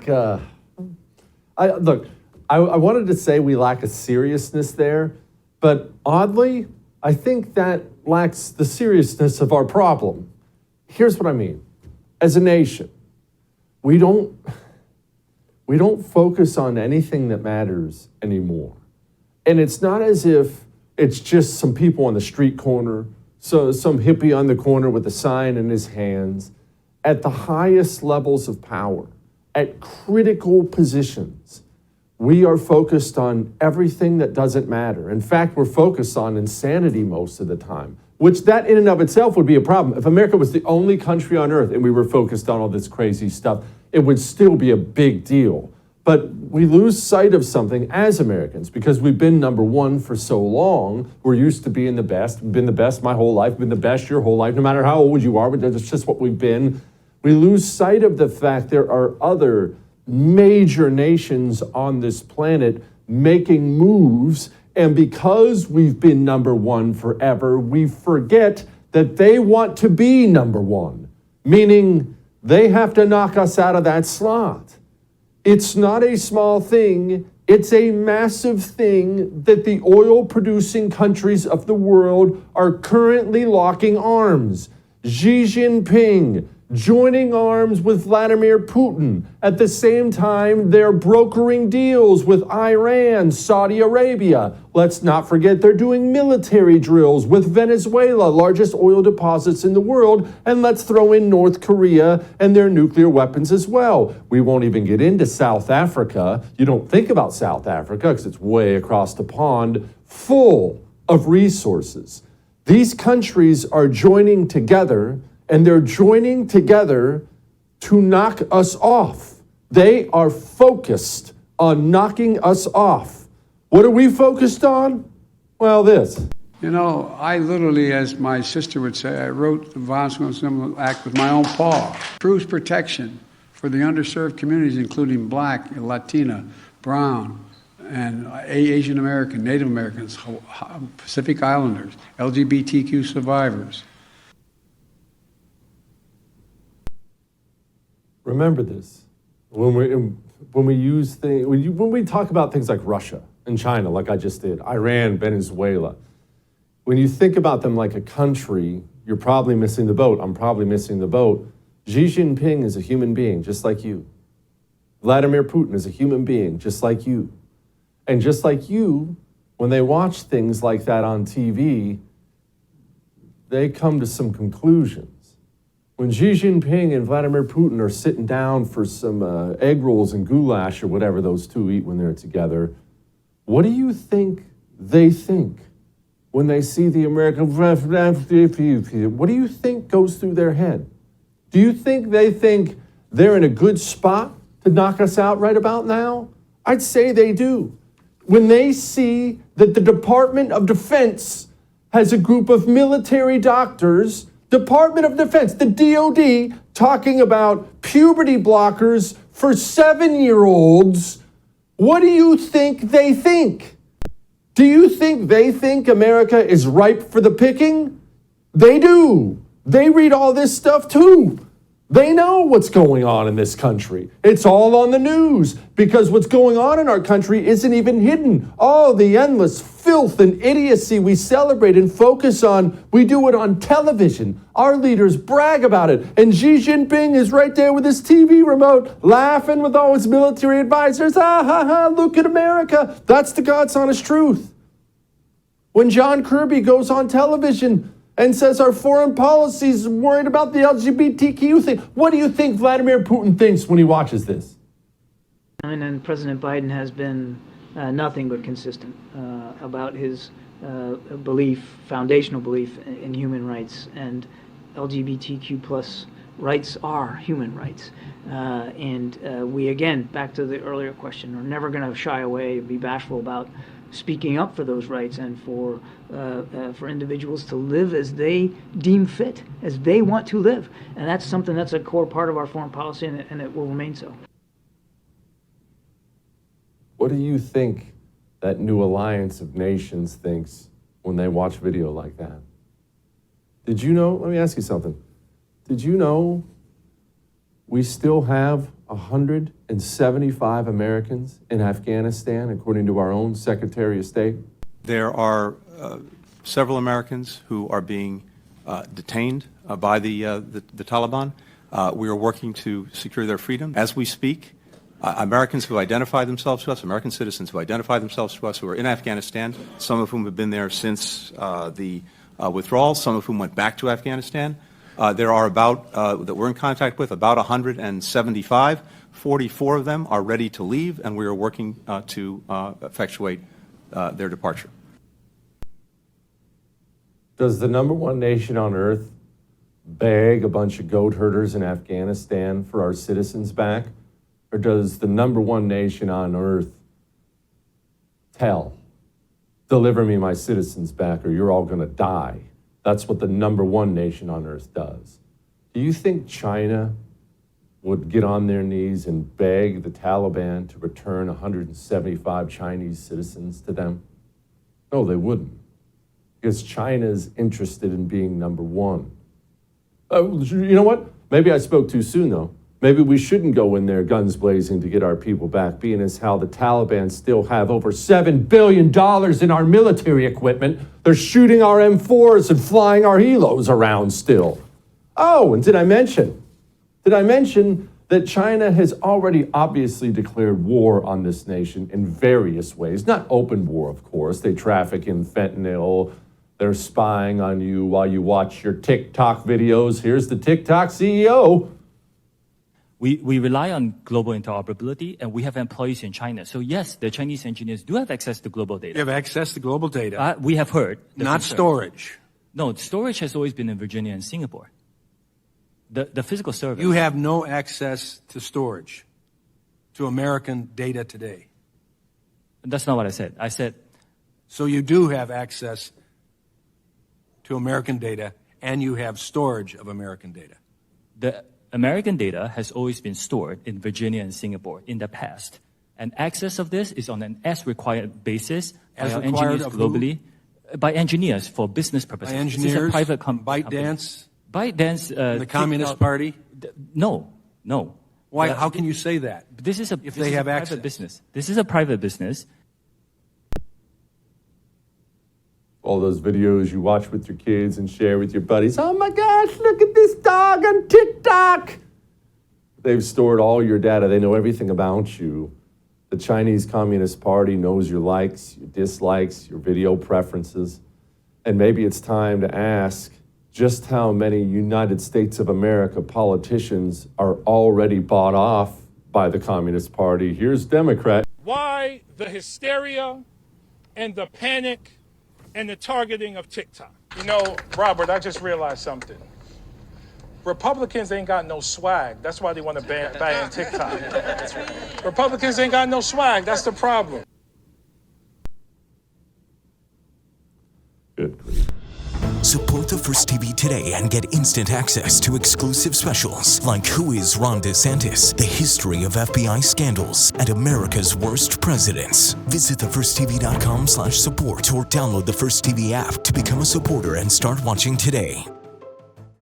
I wanted to say we lack a seriousness there, but oddly, I think that lacks the seriousness of our problem. Here's what I mean. As a nation, we don't focus on anything that matters anymore. And it's not as if it's just some people on the street corner, so some hippie on the corner with a sign in his hands. At the highest levels of power, at critical positions, we are focused on everything that doesn't matter. In fact, we're focused on insanity most of the time, which that in and of itself would be a problem. If America was the only country on earth and we were focused on all this crazy stuff, it would still be a big deal. But we lose sight of something as Americans because we've been number one for so long. We're used to being the best. We've been the best my whole life, been the best your whole life, no matter how old you are, that's just what we've been. We lose sight of the fact there are other major nations on this planet making moves, and because we've been number one forever, we forget that they want to be number one, meaning they have to knock us out of that slot. It's not a small thing, it's a massive thing that the oil-producing countries of the world are currently locking arms. Xi Jinping joining arms with Vladimir Putin. At the same time, they're brokering deals with Iran, Saudi Arabia. Let's not forget they're doing military drills with Venezuela, largest oil deposits in the world, and let's throw in North Korea and their nuclear weapons as well. We won't even get into South Africa. You don't think about South Africa because it's way across the pond, full of resources. These countries are joining together, and they're joining together to knock us off. They are focused on knocking us off. What are we focused on? Well, this. You know, I literally, as my sister would say, I wrote the Violence Against Women Act with my own paw. Proves protection for the underserved communities, including Black, Latina, Brown, and Asian American, Native Americans, Pacific Islanders, LGBTQ survivors. Remember this, when we talk about things like Russia and China, like I just did, Iran, Venezuela, when you think about them like a country, you're probably missing the boat. I'm probably missing the boat. Xi Jinping is a human being, just like you. Vladimir Putin is a human being, just like you. And just like you, when they watch things like that on TV, they come to some conclusions. When Xi Jinping and Vladimir Putin are sitting down for some egg rolls and goulash or whatever those two eat when they're together, what do you think they think when they see the American? What do you think goes through their head? Do you think they think they're in a good spot to knock us out right about now? I'd say they do. When they see that the Department of Defense has a group of military doctors, Department of Defense, the DOD, talking about puberty blockers for 7-year-olds, what do you think they think? Do you think they think America is ripe for the picking? They do. They read all this stuff too. They know what's going on in this country. It's all on the news because what's going on in our country isn't even hidden. All the endless filth and idiocy we celebrate and focus on, we do it on television. Our leaders brag about it. And Xi Jinping is right there with his TV remote, laughing with all his military advisors. Look at America. That's the God's honest truth. When John Kirby goes on television and says our foreign policy is worried about the LGBTQ thing, what do you think Vladimir Putin thinks when he watches this? And President Biden has been nothing but consistent about his foundational belief in human rights, and LGBTQ plus rights are human rights. We, again, back to the earlier question, are never going to shy away or be bashful about speaking up for those rights and for individuals to live as they deem fit, as they want to live. And that's something that's a core part of our foreign policy, and it will remain so. What do you think that new alliance of nations thinks when they watch video like that? Did you know, let me ask you something. Did you know we still have 175 Americans in Afghanistan, according to our own Secretary of State? There are several Americans who are being detained by the Taliban. We are working to secure their freedom. As we speak, Americans who identify themselves to us, American citizens who identify themselves to us who are in Afghanistan, some of whom have been there since the withdrawal, some of whom went back to Afghanistan. There are about, that we're in contact with, about 175. 44 of them are ready to leave, and we are working to effectuate their departure. Does the number one nation on earth beg a bunch of goat herders in Afghanistan for our citizens back? Or does the number one nation on earth tell, deliver me my citizens back or you're all going to die? That's what the number one nation on earth does. Do you think China would get on their knees and beg the Taliban to return 175 Chinese citizens to them? No, they wouldn't. Because China is interested in being number one. You know what? Maybe I spoke too soon, though. Maybe we shouldn't go in there guns blazing to get our people back, being as how the Taliban still have over $7 billion in our military equipment. They're shooting our M4s and flying our helos around still. Oh, and did I mention that China has already obviously declared war on this nation in various ways? Not open war, of course. They traffic in fentanyl. They're spying on you while you watch your TikTok videos. Here's the TikTok CEO. We rely on global interoperability, and we have employees in China. So yes, the Chinese engineers do have access to global data. You have access to global data. We have heard. Not storage. No, storage has always been in Virginia and Singapore. The physical service. You have no access to storage, to American data today. That's not what I said. I said. So you do have access to American data, and you have storage of American data. The American data has always been stored in Virginia and Singapore in the past. And access of this is on an as-required basis by our engineers globally. By engineers for business purposes. By engineers? Private ByteDance? ByteDance. The Communist Party? No. Why? How can you say that? This is a private business. This is a private business. All those videos you watch with your kids and share with your buddies. Oh my gosh, look at this dog on TikTok. They've stored all your data. They know everything about you. The Chinese Communist Party knows your likes, your dislikes, your video preferences. And maybe it's time to ask just how many United States of America politicians are already bought off by the Communist Party. Here's Democrat. Why the hysteria and the panic and the targeting of TikTok? You know, Robert, I just realized something. Republicans ain't got no swag. That's why they want to ban TikTok. Republicans ain't got no swag. That's the problem. Good grief. Support the First TV today and get instant access to exclusive specials like Who is Ron DeSantis, the history of FBI scandals, and America's worst presidents. Visit thefirsttv.com/support or download the First TV app to become a supporter and start watching today.